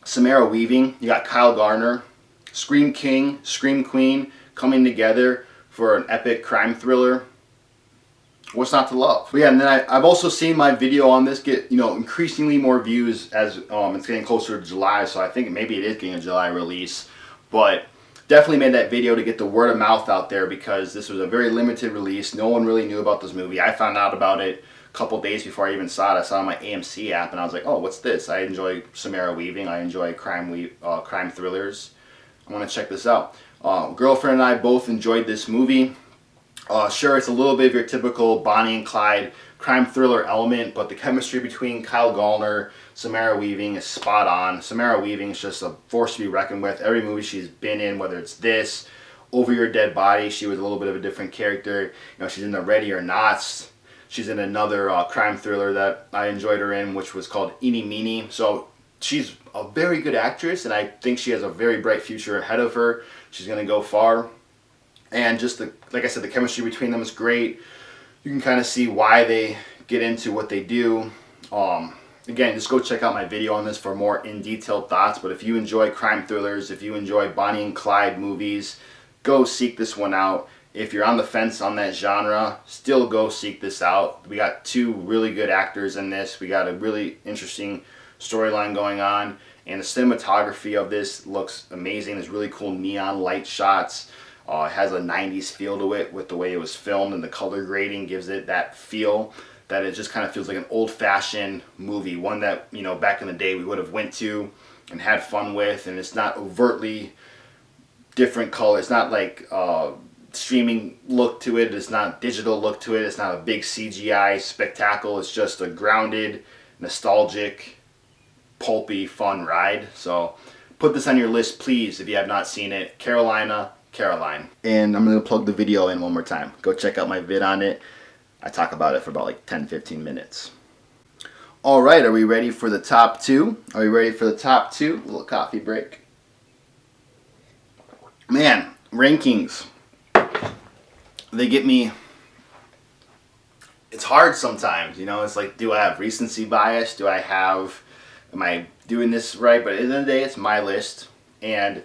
Samara Weaving, you got Kyle Garner, Scream King, Scream Queen coming together for an epic crime thriller. What's not to love? But yeah, and then I've also seen my video on this get, increasingly more views as it's getting closer to July, so I think maybe it is getting a July release. But definitely made that video to get the word of mouth out there because this was a very limited release. No one really knew about this movie. I found out about it a couple days before I even saw it. I saw it on my AMC app and I was like, oh, what's this? I enjoy Samara Weaving. I enjoy crime thrillers. I want to check this out. Girlfriend and I both enjoyed this movie. Sure, it's a little bit of your typical Bonnie and Clyde crime thriller element, but the chemistry between Kyle Gallner, Samara Weaving is spot on. Samara Weaving is just a force to be reckoned with. Every movie she's been in, whether it's this, Over Your Dead Body, she was a little bit of a different character. She's in the Ready or Nots. She's in another crime thriller that I enjoyed her in, which was called Eeny Meeny. So she's a very good actress, and I think she has a very bright future ahead of her. She's going to go far. And just, like I said, the chemistry between them is great. You can kind of see why they get into what they do. Again, just go check out my video on this for more in-detailed thoughts. But if you enjoy crime thrillers, if you enjoy Bonnie and Clyde movies, go seek this one out. If you're on the fence on that genre, still go seek this out. We got two really good actors in this. We got a really interesting storyline going on. And the cinematography of this looks amazing. There's really cool neon light shots. It has a 90s feel to it with the way it was filmed, and the color grading gives it that feel that it just kind of feels like an old-fashioned movie, one that, back in the day we would have went to and had fun with, and it's not overtly different color. It's not like streaming look to it. It's not digital look to it. It's not a big CGI spectacle. It's just a grounded, nostalgic, pulpy, fun ride. So put this on your list, please, if you have not seen it. Carolina, Caroline. And I'm going to plug the video in one more time. Go check out my vid on it. I talk about it for about like 10-15 minutes. Alright, are we ready for the top two? Are we ready for the top two? A little coffee break. Man, rankings. They get me. It's hard sometimes, It's like, do I have recency bias? Am I doing this right? But at the end of the day, it's my list. And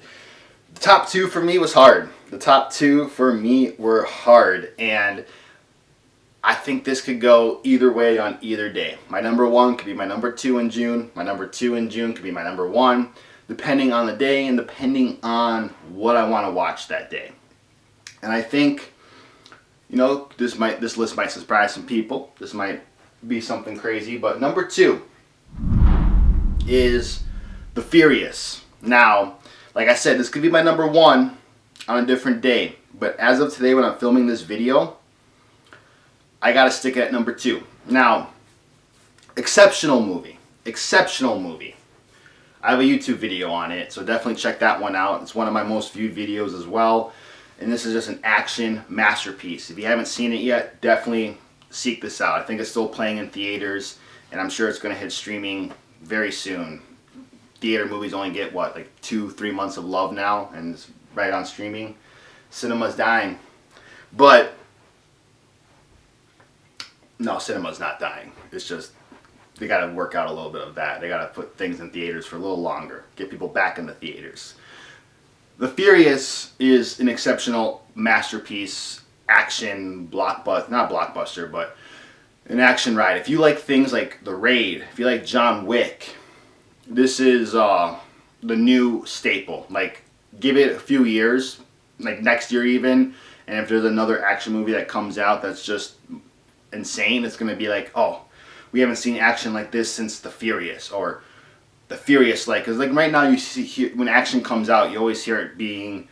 the top two for me was hard. The top two for me were hard. And I think this could go either way on either day. My number one could be my number two in June. My number two in June could be my number one, depending on the day and depending on what I want to watch that day. And I think, this list might surprise some people. This might be something crazy, but number two is The Furious. Now, like I said, this could be my number one on a different day, but as of today when I'm filming this video, I gotta stick at number two. Now, exceptional movie. Exceptional movie. I have a YouTube video on it, so definitely check that one out. It's one of my most viewed videos as well. And this is just an action masterpiece. If you haven't seen it yet, definitely seek this out. I think it's still playing in theaters, and I'm sure it's going to hit streaming very soon. Theater movies only get, like 2-3 months of love now, and it's right on streaming. Cinema's dying. But, no, cinema's not dying. It's just, they got to work out a little bit of that. They got to put things in theaters for a little longer. Get people back in the theaters. The Furious is an exceptional masterpiece, action blockbuster, not blockbuster, but an action ride. If you like things like The Raid, if you like John Wick, this is the new staple. Like, give it a few years, like next year even, and if there's another action movie that comes out that's just insane, it's going to be like, oh, we haven't seen action like this since The Furious, or the Furious, like, because like right now you see here, when action comes out, you always hear it being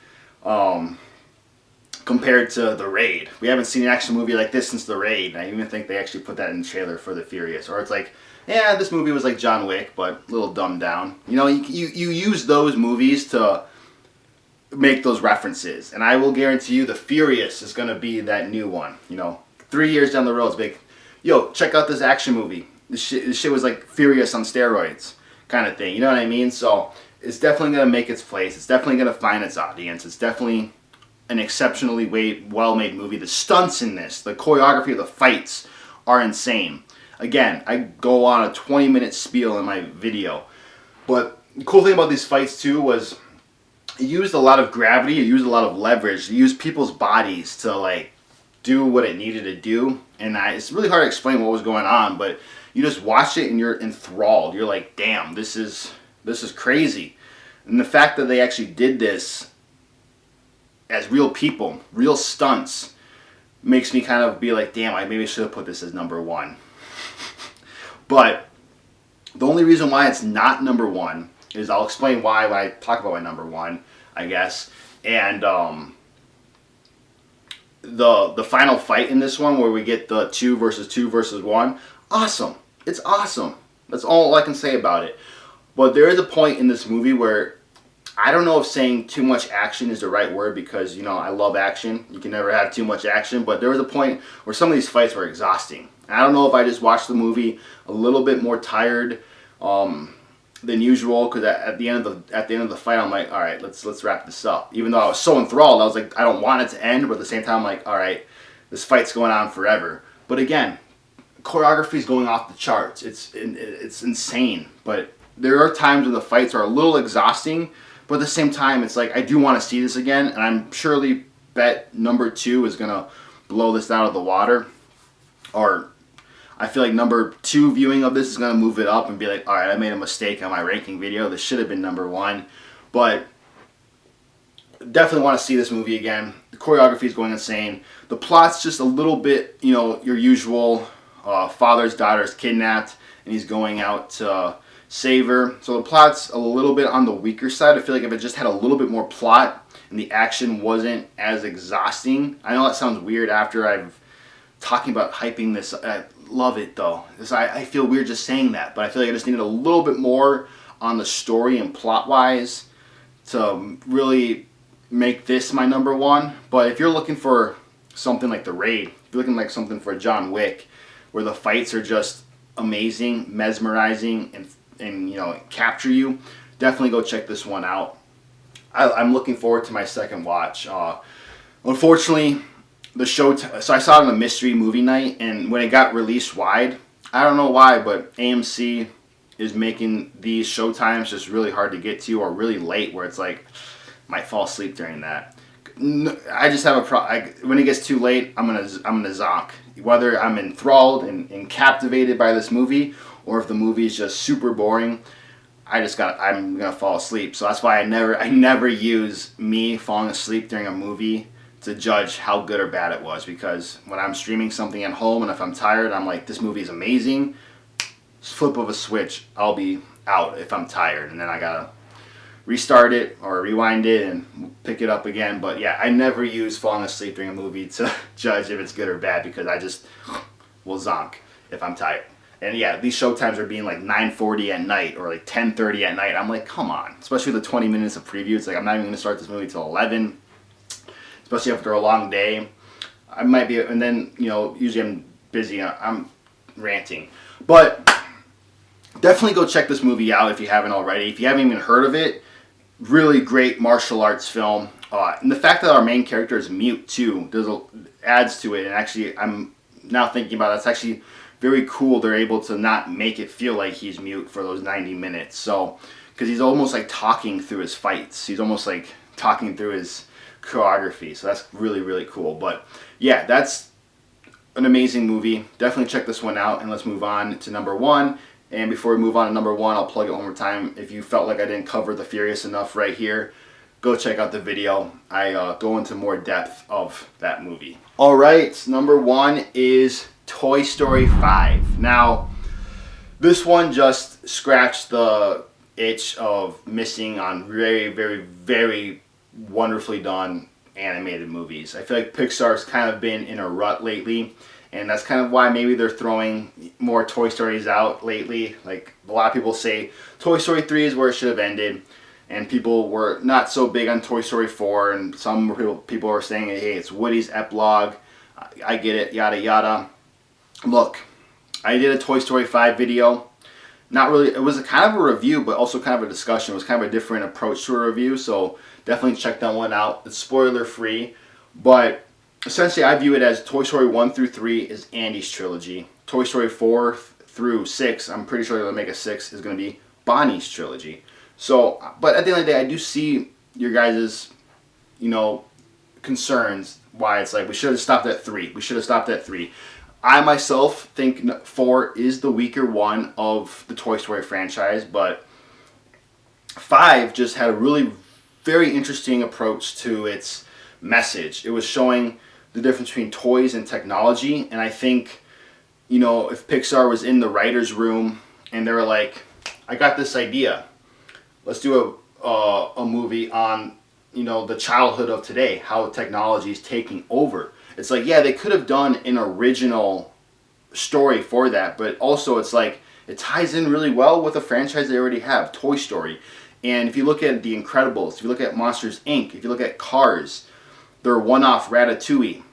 compared to The Raid. We haven't seen an action movie like this since The Raid. I even think they actually put that in the trailer for the Furious. Or it's like, yeah, this movie was like John Wick, but a little dumbed down. You know, you use those movies to make those references. And I will guarantee you the Furious is going to be that new one. You know, 3 years down the road, it's big. Yo, check out this action movie. This shit was like Furious on steroids kind of thing. You know what I mean? So it's definitely going to make its place. It's definitely going to find its audience. It's definitely an exceptionally well-made movie. The stunts in this, the choreography of the fights are insane. Again, I go on a 20-minute spiel in my video. But the cool thing about these fights too was it used a lot of gravity, it used a lot of leverage, it used people's bodies to like do what it needed to do. And it's really hard to explain what was going on, but you just watch it and you're enthralled. You're like, damn, this is crazy. And the fact that they actually did this as real people, real stunts, makes me kind of be like, damn, I maybe should have put this as number one. But the only reason why it's not number one is I'll explain why when I talk about my number one, I guess. And the final fight in this one where we get the 2 versus 1, awesome. It's awesome. That's all I can say about it. But there is a point in this movie where I don't know if saying too much action is the right word because, you know, I love action. You can never have too much action. But there was a point where some of these fights were exhausting. And I don't know if I just watched the movie a little bit more tired than usual because at the end of the fight, I'm like, all right, let's wrap this up. Even though I was so enthralled, I was like, I don't want it to end. But at the same time, I'm like, all right, this fight's going on forever. But again, choreography is going off the charts. It's insane. But there are times when the fights are a little exhausting. But at the same time, it's like, I do want to see this again, and I'm surely bet number 2 is going to blow this out of the water. Or I feel like number 2 viewing of this is going to move it up and be like, all right, I made a mistake on my ranking video. This should have been number 1. But definitely want to see this movie again. The choreography is going insane. The plot's just a little bit, you know, your usual father's daughter is kidnapped, and he's going out to save her. So the plot's a little bit on the weaker side. I feel like if it just had a little bit more plot and the action wasn't as exhausting. I know that sounds weird after I've talking about hyping this. I love it though. I feel weird just saying that, but I feel like I just needed a little bit more on the story and plot wise to really make this my number 1. But if you're looking for something like The Raid, if you're looking like something for John Wick, where the fights are just amazing, mesmerizing, and you know, capture you, definitely go check this one out. I'm looking forward to my second watch. Unfortunately, the show, so I saw it on a mystery movie night, and when it got released wide, I don't know why, but AMC is making these show times just really hard to get to, or really late, where it's like, might fall asleep during that. I just have when it gets too late, I'm gonna zonk. Whether I'm enthralled and captivated by this movie, or if the movie is just super boring, I'm gonna fall asleep. So that's why I never use me falling asleep during a movie to judge how good or bad it was, because when I'm streaming something at home and if I'm tired, I'm like, this movie is amazing, flip of a switch, I'll be out if I'm tired, and then I gotta restart it or rewind it and pick it up again. But yeah, I never use falling asleep during a movie to judge if it's good or bad, because I just will zonk if I'm tired. And yeah, these showtimes are being like 9:40 at night or like 10:30 at night. I'm like, come on. Especially the 20 minutes of preview. It's like, I'm not even going to start this movie till 11. Especially after a long day. I might be, and then, you know, usually I'm busy. I'm ranting. But definitely go check this movie out if you haven't already. If you haven't even heard of it, really great martial arts film. And the fact that our main character is mute too, adds to it. And actually, I'm now thinking about it, it's actually very cool they're able to not make it feel like he's mute for those 90 minutes. So, because he's almost like talking through his fights. He's almost like talking through his choreography. So that's really, really cool. But yeah, that's an amazing movie. Definitely check this one out. And let's move on to number 1. And before we move on to number 1, I'll plug it one more time. If you felt like I didn't cover The Furious enough right here, go check out the video. I go into more depth of that movie. All right, number 1 is Toy Story 5. Now, this one just scratched the itch of missing on very, very, very wonderfully done animated movies. I feel like Pixar's kind of been in a rut lately, and that's kind of why maybe they're throwing more Toy Stories out lately. Like, a lot of people say Toy Story 3 is where it should have ended, and people were not so big on Toy Story 4, and some people are saying, hey, it's Woody's epilogue. I get it, yada yada. Look, I did a Toy Story 5 video. Not really, it was a kind of a review, but also kind of a discussion. It was kind of a different approach to a review, so definitely check that one out. It's spoiler free, but essentially I view it as Toy Story 1 through 3 is Andy's trilogy. Toy Story 4 through 6, I'm pretty sure they'll make a 6, is going to be Bonnie's trilogy. So, but at the end of the day, I do see your guys' concerns why it's like we should have stopped at 3. We should have stopped at 3. I myself think 4 is the weaker one of the Toy Story franchise, but 5 just had a really very interesting approach to its message. It was showing the difference between toys and technology, and I think, if Pixar was in the writer's room and they were like, I got this idea, let's do a movie on, the childhood of today, how technology is taking over. It's like, yeah, they could have done an original story for that, but also it's like, it ties in really well with a franchise they already have, Toy Story. And if you look at The Incredibles, if you look at Monsters, Inc., if you look at Cars, their one-off Ratatouille,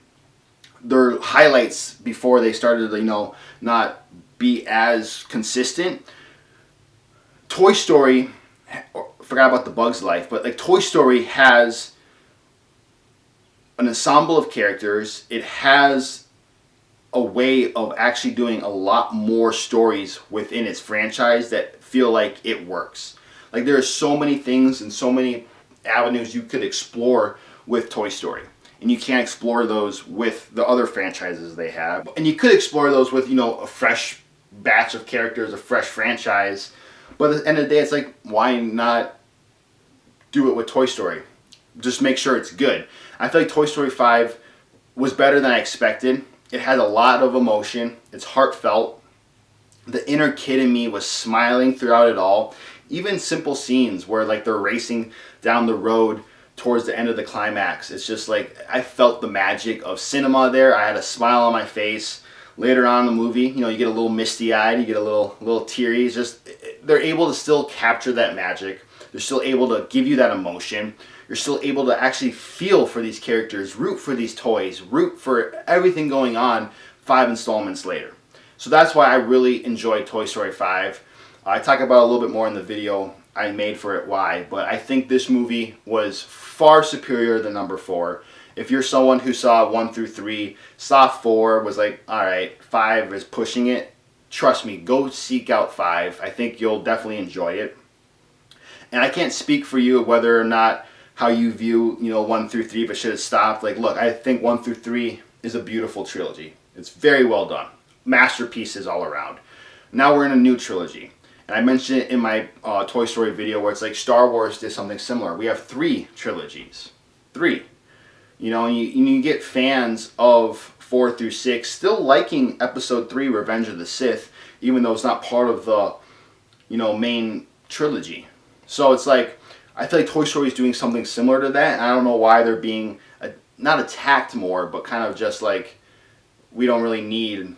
their highlights before they started to, not be as consistent. Toy Story, forgot about the Bug's Life, but like Toy Story has an ensemble of characters. It has a way of actually doing a lot more stories within its franchise that feel like it works. Like, there are so many things and so many avenues you could explore with Toy Story, and you can't explore those with the other franchises they have. And you could explore those with, a fresh batch of characters, a fresh franchise. But at the end of the day, it's like, why not do it with Toy Story? Just make sure it's good. I feel like Toy Story 5 was better than I expected. It had a lot of emotion. It's heartfelt. The inner kid in me was smiling throughout it all. Even simple scenes where like they're racing down the road towards the end of the climax. It's just like, I felt the magic of cinema there. I had a smile on my face. Later on in the movie, you get a little misty-eyed, you get a little teary. It's just, they're able to still capture that magic. They're still able to give you that emotion. You're still able to actually feel for these characters, root for these toys, root for everything going on 5 installments later. So that's why I really enjoyed Toy Story 5. I talk about it a little bit more in the video I made for it why, but I think this movie was far superior than number 4. If you're someone who saw 1 through 3, saw 4, was like, alright, 5 is pushing it, trust me, go seek out 5. I think you'll definitely enjoy it. And I can't speak for you whether or not how you view, 1 through 3, but should have stopped. Like, look, I think 1 through 3 is a beautiful trilogy. It's very well done. Masterpieces all around. Now we're in a new trilogy. And I mentioned it in my Toy Story video where it's like Star Wars did something similar. We have 3 trilogies. 3. And you get fans of 4 through 6 still liking Episode 3, Revenge of the Sith, even though it's not part of the, main trilogy. So it's like, I feel like Toy Story is doing something similar to that, and I don't know why they're being, not attacked more, but kind of just like, we don't really need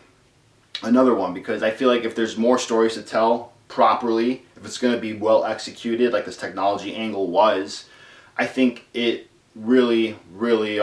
another one, because I feel like if there's more stories to tell properly, if it's going to be well executed, like this technology angle was, I think it really, really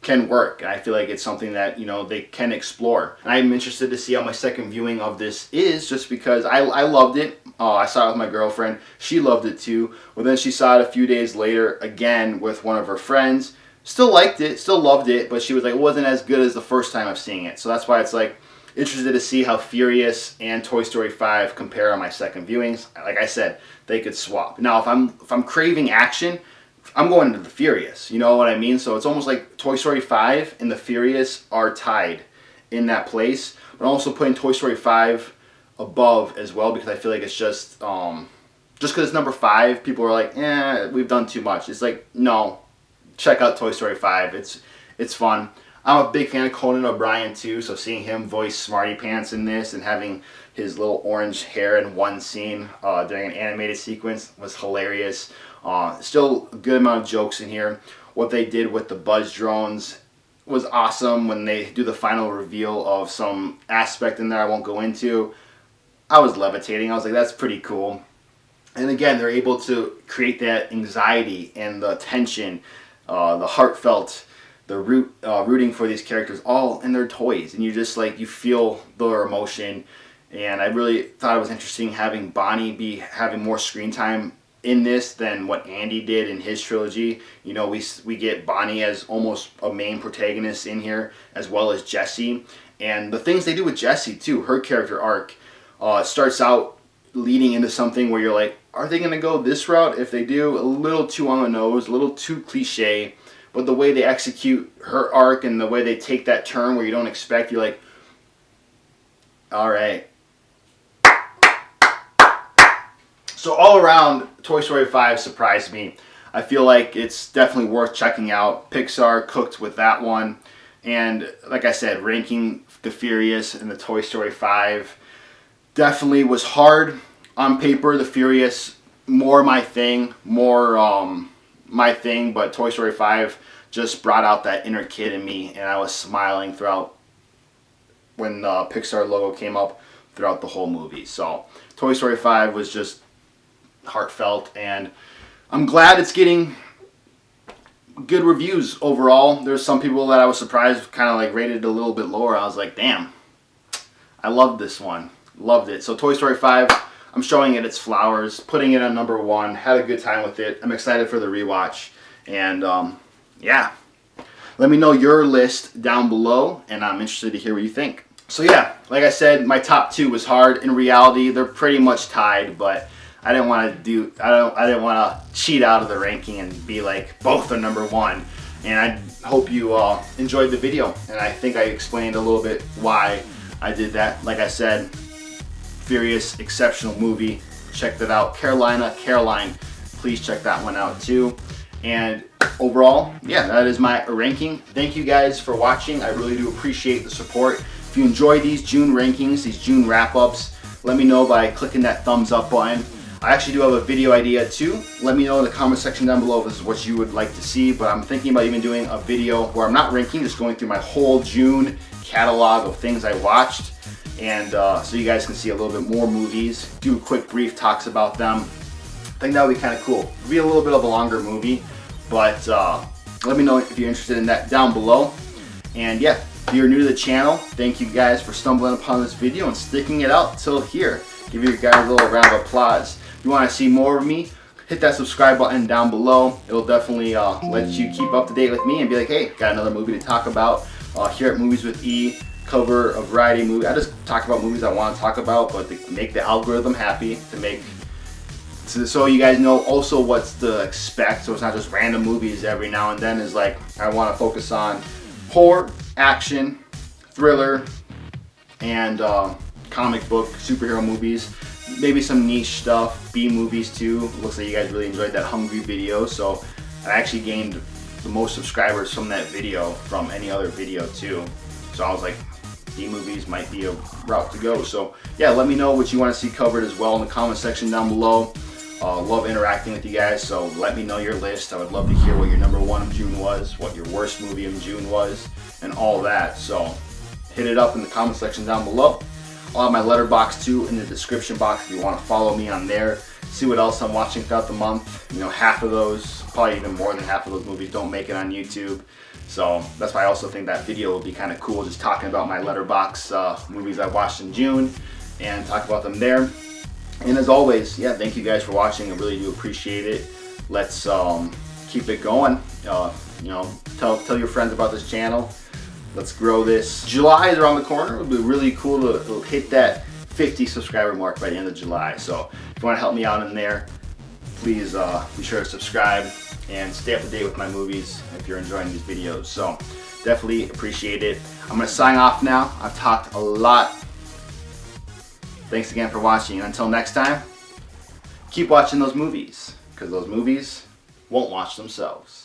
can work. And I feel like it's something that, they can explore. And I'm interested to see how my second viewing of this is, just because I loved it. I saw it with my girlfriend. She loved it too. Well, then she saw it a few days later again with one of her friends. Still liked it, still loved it, but she was like, it wasn't as good as the first time of seeing it. So that's why it's like, interested to see how Furious and Toy Story 5 compare on my second viewings. Like I said, they could swap. Now, if I'm craving action, I'm going into the Furious. You know what I mean? So it's almost like Toy Story 5 and the Furious are tied in that place. But I'm also putting Toy Story 5 above as well, because I feel like it's just because it's number 5, people are like, we've done too much. It's like, no, check out Toy Story 5. It's fun. I'm a big fan of Conan O'Brien too, so seeing him voice Smarty Pants in this and having his little orange hair in one scene during an animated sequence was hilarious. Still a good amount of jokes in here. What they did with the Buzz drones was awesome when they do the final reveal of some aspect in there I won't go into. I was levitating. I was like, that's pretty cool. And again, they're able to create that anxiety and the tension, the heartfelt, the rooting for these characters all in their toys. And you just like, you feel their emotion. And I really thought it was interesting having Bonnie be having more screen time in this than what Andy did in his trilogy. You know, we get Bonnie as almost a main protagonist in here, as well as Jessie. And the things they do with Jessie too, her character arc starts out leading into something where you're like, are they going to go this route? If they do, a little too on the nose, a little too cliche. But the way they execute her arc and the way they take that turn where you don't expect, you're like, all right. So all around, Toy Story 5 surprised me. I feel like it's definitely worth checking out. Pixar cooked with that one. And like I said, ranking the Furious and the Toy Story 5 definitely was hard on paper. The Furious, more my thing, but Toy Story 5 just brought out that inner kid in me, and I was smiling throughout when the Pixar logo came up throughout the whole movie. So Toy Story 5 was just heartfelt, and I'm glad it's getting good reviews overall. There's some people that I was surprised kind of like rated it a little bit lower. I was like, damn, I loved this one. Loved it. So Toy Story 5, I'm showing it its flowers, putting it on number 1. Had a good time with it. I'm excited for the rewatch. And yeah, let me know your list down below, and I'm interested to hear what you think. So yeah, like I said, my top 2 was hard. In reality, they're pretty much tied, but I didn't want to cheat out of the ranking and be like both are number 1. And I hope you enjoyed the video, and I think I explained a little bit why I did that. Like I said, Furious, exceptional movie. Check that out. Caroline, please check that one out too. And overall, yeah, that is my ranking. Thank you guys for watching. I really do appreciate the support. If you enjoy these June rankings, these June wrap-ups, let me know by clicking that thumbs up button. I actually do have a video idea too. Let me know in the comment section down below if this is what you would like to see, but I'm thinking about even doing a video where I'm not ranking, just going through my whole June catalog of things I watched. And so you guys can see a little bit more movies, do quick brief talks about them. I think that would be kind of cool. It'll be a little bit of a longer movie, but let me know if you're interested in that down below. And yeah, if you're new to the channel, thank you guys for stumbling upon this video and sticking it out till here. Give you guys a little round of applause. If you want to see more of me, hit that subscribe button down below. It'll definitely let you keep up to date with me and be like, hey, got another movie to talk about. Here at Movies with E, cover a variety of movies. I just talk about movies I want to talk about, but to make the algorithm happy, so you guys know also what's to expect, so it's not just random movies every now and then. Is like, I want to focus on horror, action, thriller, and comic book, superhero movies, maybe some niche stuff, B movies too. Looks like you guys really enjoyed that Hungry video, so I actually gained the most subscribers from that video from any other video too. So I was like, B movies might be a route to go. So yeah, let me know what you want to see covered as well in the comment section down below. Love interacting with you guys, so let me know your list. I would love to hear what your number 1 of June was, what your worst movie of June was, and all that. So hit it up in the comment section down below. I'll have my letterbox too in the description box if you want to follow me on there. See what else I'm watching throughout the month. You know, half of those, probably even more than half of those movies don't make it on YouTube. So that's why I also think that video would be kind of cool, just talking about my letterbox movies I watched in June and talk about them there. And as always, yeah, thank you guys for watching. I really do appreciate it. Let's keep it going. You know, tell your friends about this channel. Let's grow this. July is around the corner. It would be really cool to hit that 50 subscriber mark by the end of July. So if you want to help me out in there, please be sure to subscribe and stay up to date with my movies if you're enjoying these videos. So definitely appreciate it. I'm going to sign off now. I've talked a lot. Thanks again for watching. And until next time, keep watching those movies, because those movies won't watch themselves.